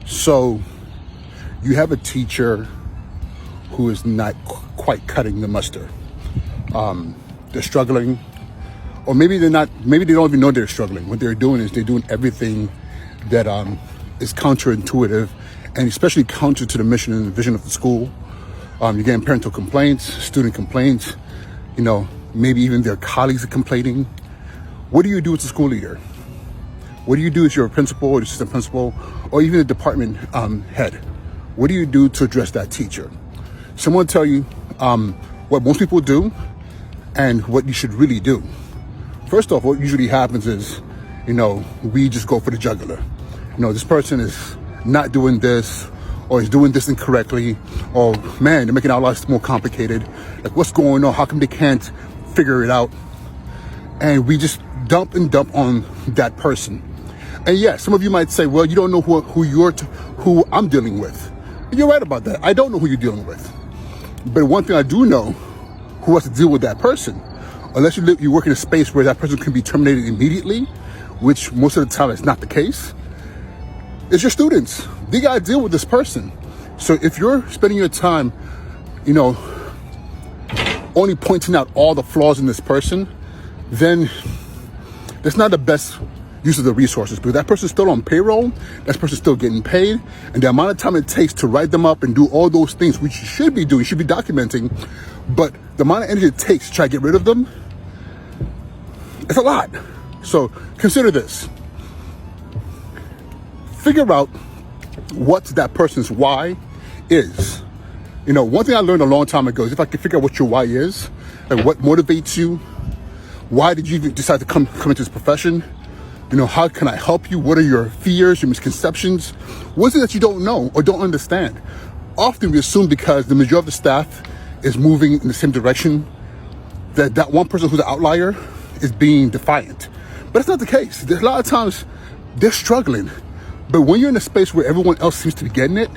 So you have a teacher who is not quite cutting the mustard. They're struggling, or maybe they're not. Maybe they don't even know they're struggling. What they're doing is they're doing everything that is counterintuitive, and especially counter to the mission and the vision of the school. You're getting parental complaints, student complaints. Maybe even their colleagues are complaining. What do you do as a school leader? What do you do as your principal or assistant principal, or even the department head? What do you do to address that teacher? Someone will tell you what most people do and what you should really do. First off, what usually happens is, we just go for the jugular. This person is not doing this, or is doing this incorrectly, or man, they're making our lives more complicated. Like, what's going on? How come they can't figure it out? And we just dump on that person. And yeah, some of you might say, well, you don't know who I'm dealing with. And you're right about that. I don't know who you're dealing with. But one thing I do know, who has to deal with that person. Unless you work in a space where that person can be terminated immediately, which most of the time is not the case, it's your students. They got to deal with this person. So if you're spending your time, only pointing out all the flaws in this person, then that's not the best use of the resources, because that person's still on payroll, that person's still getting paid, and the amount of time it takes to write them up and do all those things, which you should be doing, you should be documenting, but the amount of energy it takes to try to get rid of them, it's a lot. So consider this. Figure out what that person's why is. One thing I learned a long time ago is if I can figure out what your why is, and what motivates you, why did you even decide to come into this profession? How can I help you? What are your fears, your misconceptions? What is it that you don't know or don't understand? Often we assume because the majority of the staff is moving in the same direction, that one person who's an outlier is being defiant. But it's not the case. There's a lot of times they're struggling. But when you're in a space where everyone else seems to be getting it,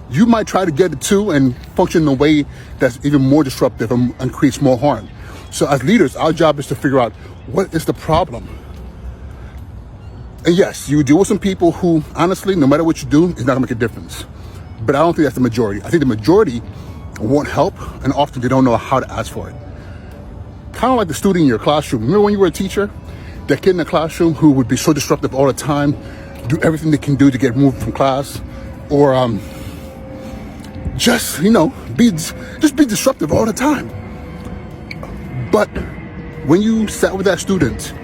you might try to get it too and function in a way that's even more disruptive and creates more harm. So as leaders, our job is to figure out what is the problem. And yes, you deal with some people who, honestly, no matter what you do, it's not gonna make a difference. But I don't think that's the majority. I think the majority want help, and often they don't know how to ask for it. Kind of like the student in your classroom. Remember when you were a teacher? That kid in the classroom who would be so disruptive all the time, do everything they can do to get moved from class, or just be disruptive all the time. But when you sat with that student,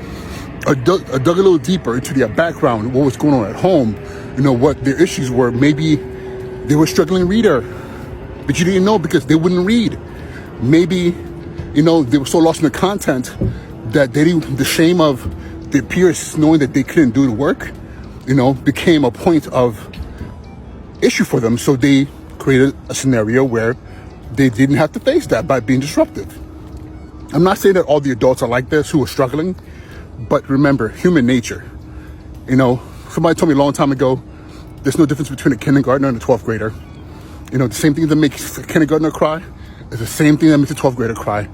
or dug a little deeper into their background, what was going on at home, what their issues were, maybe they were a struggling reader, but you didn't know because they wouldn't read. Maybe, they were so lost in the content that the shame of their peers knowing that they couldn't do the work, became a point of issue for them. So they created a scenario where they didn't have to face that by being disruptive. I'm not saying that all the adults are like this who are struggling, but remember, human nature. Somebody told me a long time ago, there's no difference between a kindergartner and a 12th grader. The same thing that makes a kindergartner cry is the same thing that makes a 12th grader cry.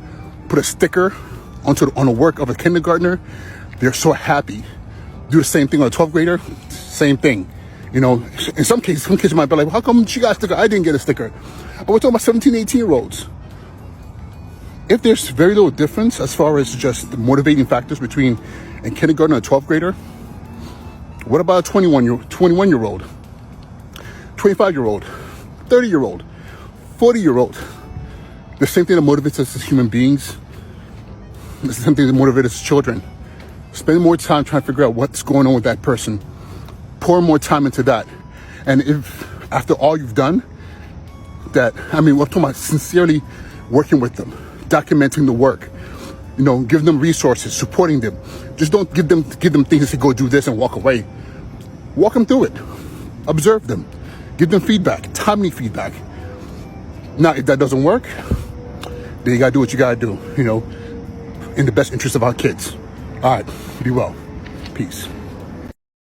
Put a sticker on the work of a kindergartner, they're so happy. Do the same thing on a 12th grader, same thing. In some cases might be like, well, how come she got a sticker? I didn't get a sticker. But we're talking about 17, 18-year-olds. If there's very little difference as far as just the motivating factors between a kindergartner and a 12th grader, what about a 21-year-old, 25-year-old, 30-year-old, 40-year-old? The same thing that motivates us as human beings, the same thing that motivates us as children. Spend more time trying to figure out what's going on with that person. Pour more time into that. And if after all you've done, we're talking about sincerely working with them, documenting the work, giving them resources, supporting them. Just don't give them things to say, go do this and walk away. Walk them through it. Observe them. Give them feedback, timely feedback. Now, if that doesn't work, then you gotta do what you gotta do, in the best interest of our kids. All right, be well. Peace.